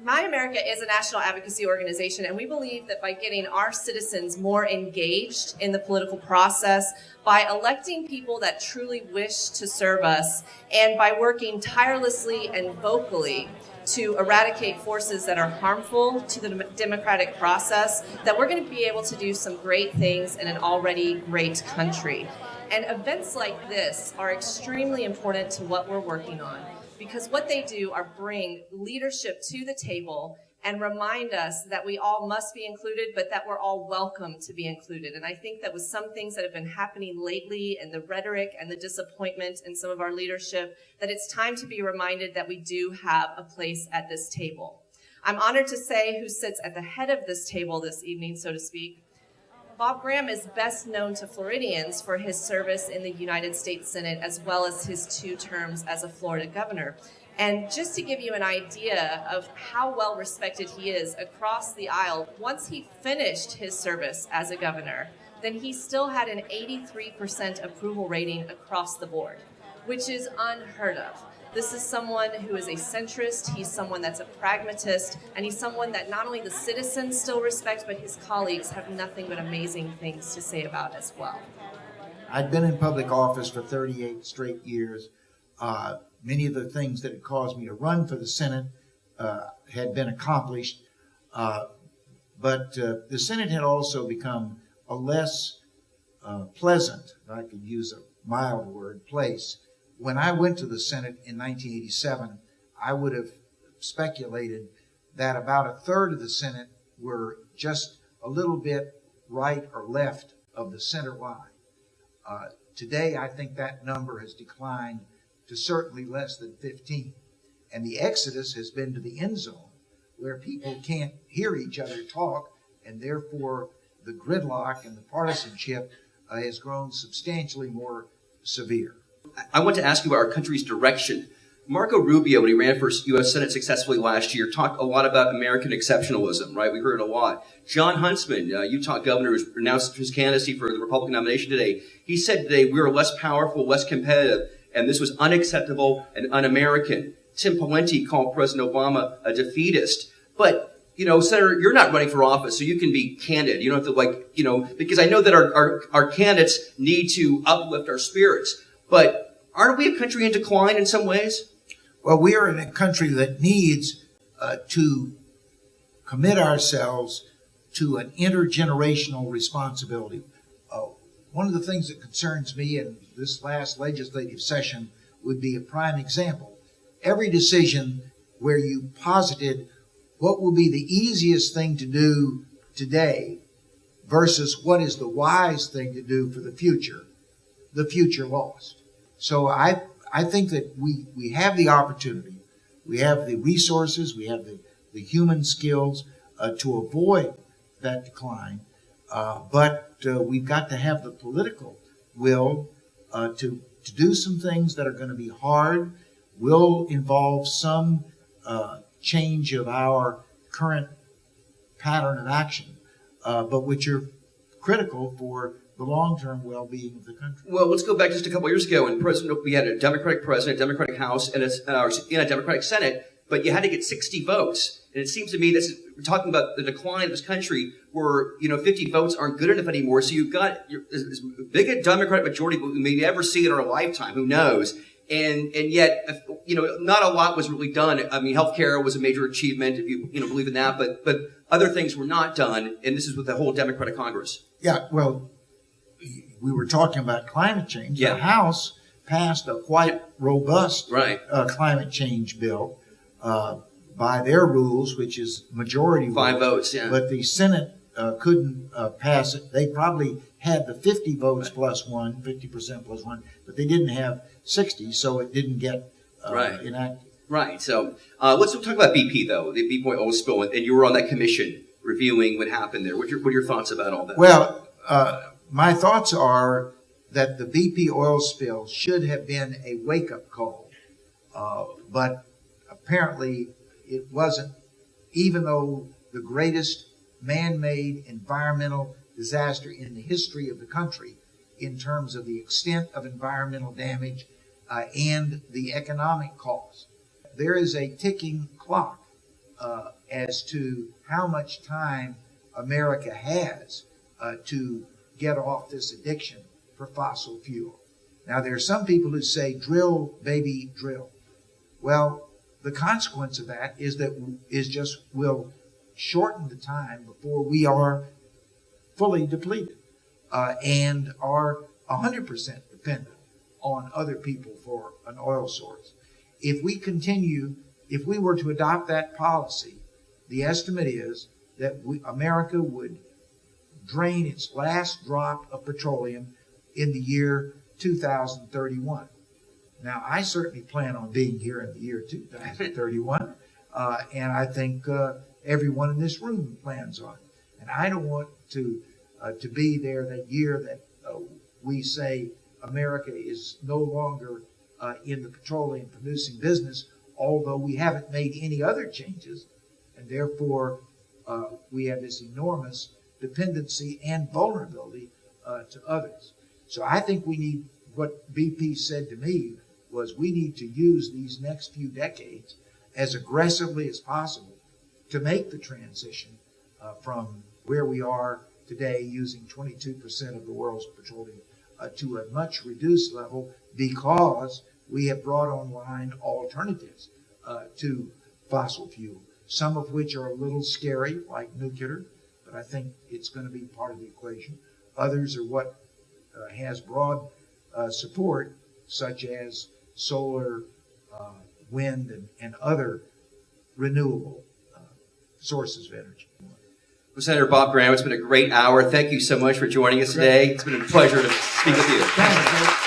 My America is a national advocacy organization, and we believe that by getting our citizens more engaged in the political process, by electing people that truly wish to serve us, and by working tirelessly and vocally to eradicate forces that are harmful to the democratic process, that we're going to be able to do some great things in an already great country. And events like this are extremely important to what we're working on, because what they do are bring leadership to the table and remind us that we all must be included, but that we're all welcome to be included. And I think that with some things that have been happening lately and the rhetoric and the disappointment in some of our leadership, that it's time to be reminded that we do have a place at this table. I'm honored to say who sits at the head of this table this evening, so to speak. Bob Graham is best known to Floridians for his service in the United States Senate, as well as his 2 terms as a Florida governor. And just to give you an idea of how well respected he is across the aisle, once he finished his service as a governor, then he still had an 83% approval rating across the board, which is unheard of. This is someone who is a centrist, he's someone that's a pragmatist, and he's someone that not only the citizens still respect, but his colleagues have nothing but amazing things to say about as well. I'd been in public office for 38 straight years. Many of the things that had caused me to run for the Senate had been accomplished, but the Senate had also become a less pleasant, if I could use a mild word, place. When I went to the Senate in 1987, I would have speculated that about a third of the Senate were just a little bit right or left of the center line. Today, I think that number has declined to certainly less than 15. And the exodus has been to the end zone, where people can't hear each other talk, and therefore the gridlock and the partisanship has grown substantially more severe. I want to ask you about our country's direction. Marco Rubio, when he ran for U.S. Senate successfully last year, talked a lot about American exceptionalism, right? We heard it a lot. John Huntsman, Utah governor, who's announced his candidacy for the Republican nomination today, he said today we were less powerful, less competitive, and this was unacceptable and un-American. Tim Pawlenty called President Obama a defeatist. But, Senator, you're not running for office, so you can be candid. You don't have to, because I know that our candidates need to uplift our spirits. But aren't we a country in decline in some ways? Well, we are in a country that needs to commit ourselves to an intergenerational responsibility. One of the things that concerns me in this last legislative session would be a prime example. Every decision where you posited what will be the easiest thing to do today versus what is the wise thing to do for the future lost. So I think that we have the opportunity, we have the resources, we have the human skills to avoid that decline, but we've got to have the political will to do some things that are going to be hard, will involve some change of our current pattern of action, but which are critical for the long-term well-being of the country. Well, let's go back just a couple of years ago when we had a Democratic president, Democratic House, and a Democratic Senate, but you had to get 60 votes. And it seems to me we're talking about the decline of this country where, 50 votes aren't good enough anymore. So you've got as big a Democratic majority we may ever see in our lifetime. Who knows? And yet, not a lot was really done. I mean, healthcare was a major achievement, if you believe in that, but other things were not done. And this is with the whole Democratic Congress. Yeah, well, we were talking about climate change. Yeah. The House passed a quite robust climate change bill by their rules, which is majority vote. 5 votes, yeah. But the Senate couldn't pass it. They probably had the 50 votes plus one, 50% plus one, but they didn't have 60, so it didn't get enacted. Right. So let's talk about BP, though, the BP oil spill, and you were on that commission reviewing what happened there. What are your thoughts about all that? Well, my thoughts are that the BP oil spill should have been a wake-up call, but apparently it wasn't, even though the greatest man-made environmental disaster in the history of the country in terms of the extent of environmental damage and the economic cost. There is a ticking clock as to how much time America has to get off this addiction for fossil fuel. Now, there are some people who say, drill, baby, drill. Well, the consequence of that is will shorten the time before we are fully depleted and are 100% dependent on other people for an oil source. If we were to adopt that policy, the estimate is that America would drain its last drop of petroleum in the year 2031. Now, I certainly plan on being here in the year 2031, and I think everyone in this room plans on it. And I don't want to be there that year that we say America is no longer in the petroleum producing business, although we haven't made any other changes, and therefore we have this enormous dependency and vulnerability to others. So I think we need, what BP said to me was, we need to use these next few decades as aggressively as possible to make the transition from where we are today, using 22% of the world's petroleum, to a much reduced level, because we have brought online alternatives to fossil fuel, some of which are a little scary, like nuclear, but I think it's going to be part of the equation. Others are what has broad support, such as solar, wind, and other renewable sources of energy. Well, Senator Bob Graham, it's been a great hour. Thank you so much for joining us today. It's been a pleasure to speak with you. Thank you.